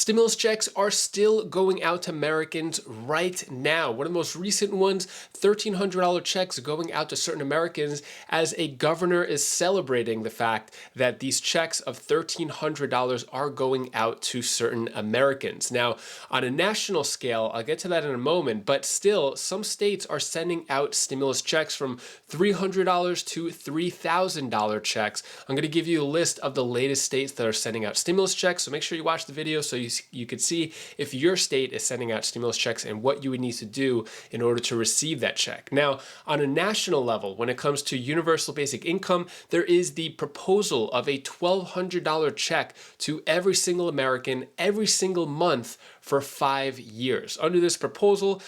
Stimulus checks are still going out to Americans right now. One of the most recent ones, $1,300 checks going out to certain Americans as a governor is celebrating the fact that these checks of $1,300 are going out to certain Americans. Now, on a national scale, I'll get to that in a moment, but still, some states are sending out stimulus checks from $300 to $3,000 checks. I'm going to give you a list of the latest states that are sending out stimulus checks, so make sure you watch the video so you could see if your state is sending out stimulus checks and what you would need to do in order to receive that check. Now, on a national level, when it comes to universal basic income, there is the proposal of a $1,200 check to every single American every single month for 5 years. Under this proposal,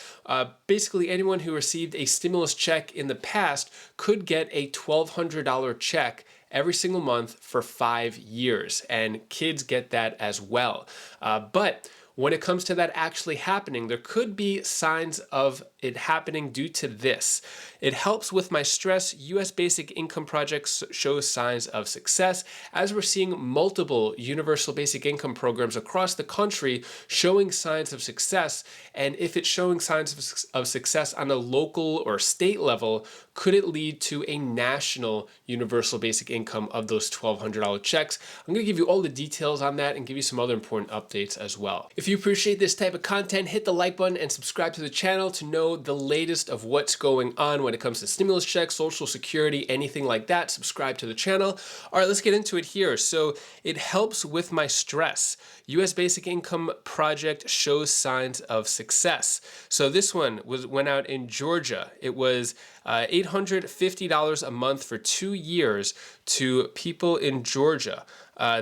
basically anyone who received a stimulus check in the past could get a $1,200 check every single month for 5 years, and kids get that as well. But when it comes to that actually happening, there could be signs of it happening due to this. It helps with my stress. US Basic Income Project shows signs of success, as we're seeing multiple universal basic income programs across the country showing signs of success. And if it's showing signs of success on a local or state level, could it lead to a national universal basic income of those $1,200 checks? I'm going to give you all the details on that and give you some other important updates as well. If you appreciate this type of content, hit the like button and subscribe to the channel to know the latest of what's going on when it comes to stimulus checks, Social Security, anything like that. Subscribe to the channel. All right, let's get into it here. So it helps with my stress. US Basic Income Project shows signs of success. So this one went out in Georgia. It was $850 a month for 2 years to people in Georgia.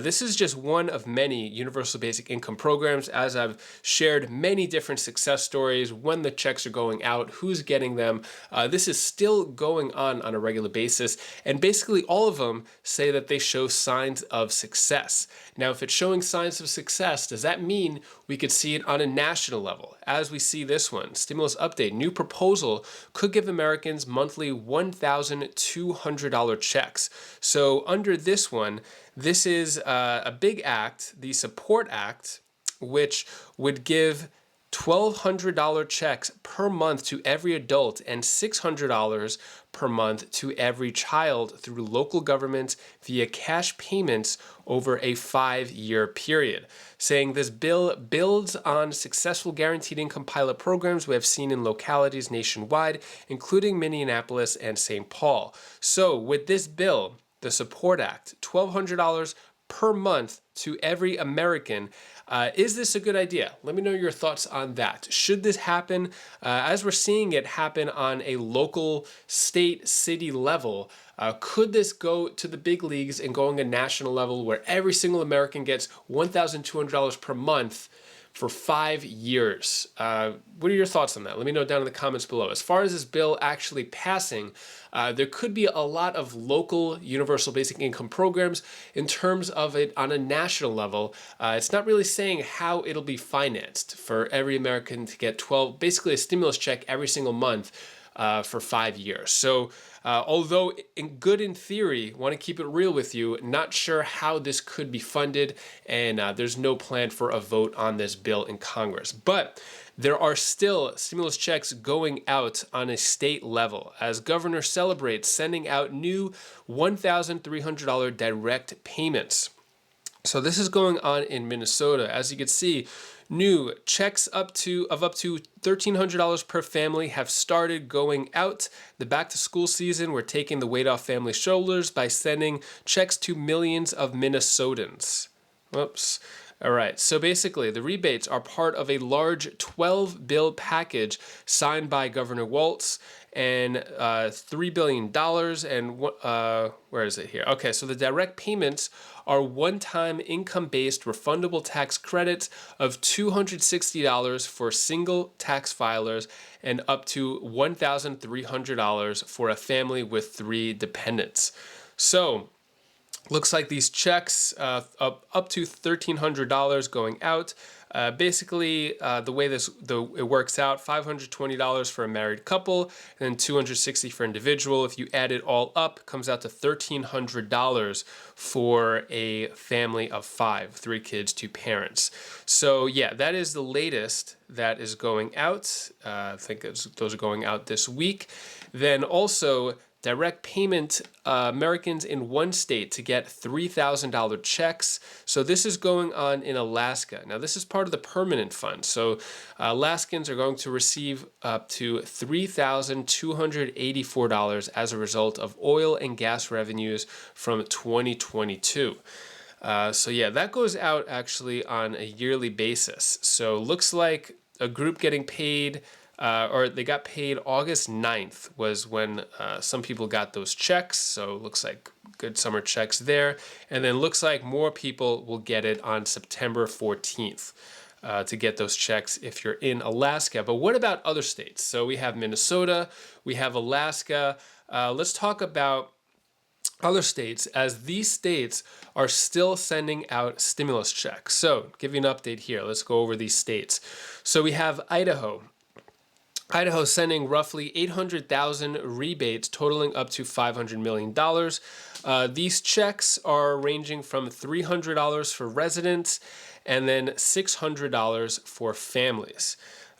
This is just one of many universal basic income programs, as I've shared many different success stories, when the checks are going out, who's getting them. This is still going on a regular basis, and basically all of them say that they show signs of success. Now, if it's showing signs of success, does that mean we could see it on a national level? As we see this one, stimulus update, new proposal could give Americans monthly $1,200 checks. So under this one, this is a big act, the Support Act, which would give $1,200 checks per month to every adult and $600 per month to every child through local governments via cash payments over a 5-year period. Saying this bill builds on successful guaranteed income pilot programs we have seen in localities nationwide, including Minneapolis and St. Paul. So with this bill, the Support Act, $1,200 per month to every American. Is this a good idea? Let me know your thoughts on that. Should this happen? As we're seeing it happen on a local, state, city level, could this go to the big leagues and going a national level where every single American gets $1,200 per month for 5 years? What are your thoughts on that? Let me know down in the comments below. As far as this bill actually passing, there could be a lot of local universal basic income programs in terms of it on a national level. It's not really saying how it'll be financed for every American to get basically a stimulus check every single month for 5 years. So although good in theory, want to keep it real with you, not sure how this could be funded, and there's no plan for a vote on this bill in Congress. But there are still stimulus checks going out on a state level as governor celebrates sending out new $1,300 direct payments. So this is going on in Minnesota. As you can see, new checks up to $1,300 per family have started going out. The back to school season, we're taking the weight off family shoulders by sending checks to millions of Minnesotans. Whoops. All right, so basically the rebates are part of a large 12-bill package signed by Governor Walz and $3 billion and where is it here? Okay, so the direct payments are one-time income-based refundable tax credits of $260 for single tax filers and up to $1,300 for a family with 3 dependents. So Looks like these checks up to $1,300 going out. Basically, the way it works out, $520 for a married couple, and then $260 for individual. If you add it all up, it comes out to $1,300 for a family of 5, 3 kids, 2 parents. So yeah, that is the latest that is going out. I think those are going out this week. Then also, direct payment, Americans in one state to get $3,000 checks. So this is going on in Alaska. Now this is part of the permanent fund. So Alaskans are going to receive up to $3,284 as a result of oil and gas revenues from 2022. So yeah, that goes out actually on a yearly basis. So looks like a group getting paid, or they got paid August 9th was when some people got those checks. So it looks like good summer checks there. And then looks like more people will get it on September 14th to get those checks if you're in Alaska. But what about other states? So we have Minnesota, we have Alaska. Let's talk about other states, as these states are still sending out stimulus checks. So give you an update here. Let's go over these states. So we have Idaho. Idaho sending roughly 800,000 rebates totaling up to $500 million. These checks are ranging from $300 for residents and then $600 for families.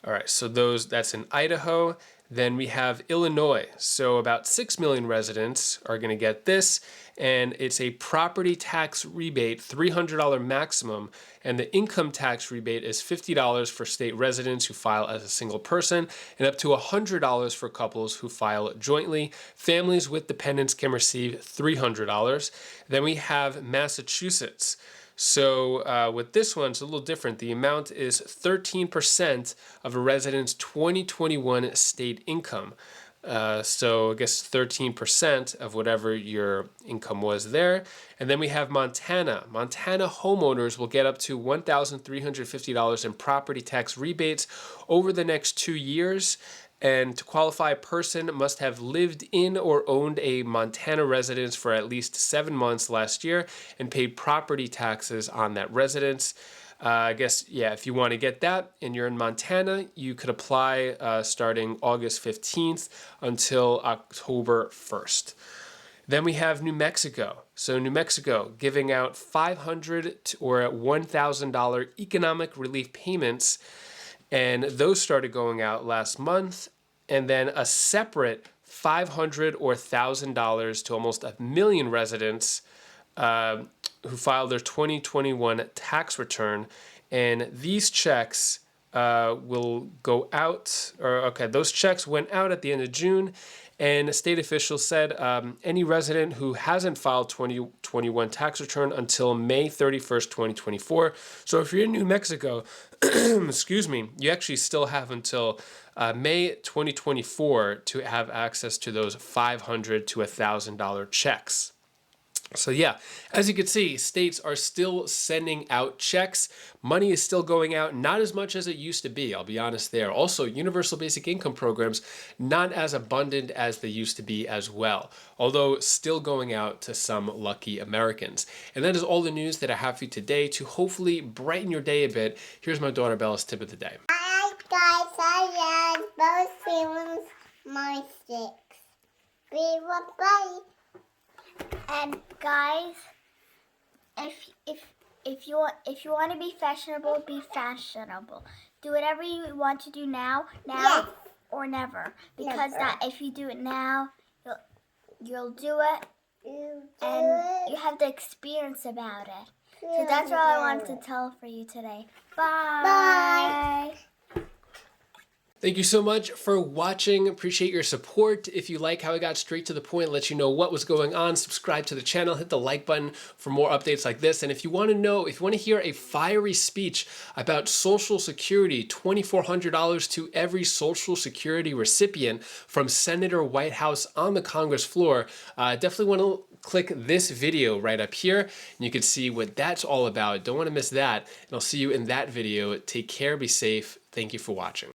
All right, so that's in Idaho. Then we have Illinois. So about 6 million residents are going to get this, and it's a property tax rebate, $300 maximum, and the income tax rebate is $50 for state residents who file as a single person, and up to $100 for couples who file jointly. Families with dependents can receive $300. Then we have Massachusetts. So with this one, it's a little different. The amount is 13% of a resident's 2021 state income. So I guess 13% of whatever your income was there. And then we have Montana. Montana homeowners will get up to $1,350 in property tax rebates over the next 2 years. And to qualify, a person must have lived in or owned a Montana residence for at least 7 months last year and paid property taxes on that residence. I guess, yeah, if you want to get that and you're in Montana, you could apply starting August 15th until October 1st. Then we have New Mexico. So New Mexico giving out $500 or $1,000 economic relief payments, and those started going out last month. And then a separate $500 or $1,000 to almost 1 million residents who filed their 2021 tax return. And these checks will go out, those checks went out at the end of June. And state officials said any resident who hasn't filed 2021 tax return until May 31st, 2024. So if you're in New Mexico, excuse me, you actually still have until May 2024 to have access to those $500 to $1,000 checks. So yeah, as you can see, states are still sending out checks. Money is still going out, not as much as it used to be, I'll be honest there. Also, universal basic income programs, not as abundant as they used to be as well, although still going out to some lucky Americans. And that is all the news that I have for you today to hopefully brighten your day a bit. Here's my daughter Bella's tip of the day. Hi guys, I love both feelings, my sticks. Bye. And guys, if you want to be fashionable, be fashionable. Do whatever you want to do now, yes, or never. Because if you do it now, you'll do it, and you have the experience about it. So that's all I wanted to tell for you today. Bye. Thank you so much for watching. Appreciate your support. If you like how I got straight to the point, let you know what was going on, subscribe to the channel, hit the like button for more updates like this. And if you want to hear a fiery speech about Social Security, $2,400 to every Social Security recipient from Senator Whitehouse on the Congress floor, definitely want to click this video right up here and you can see what that's all about. Don't want to miss that. And I'll see you in that video. Take care, be safe. Thank you for watching.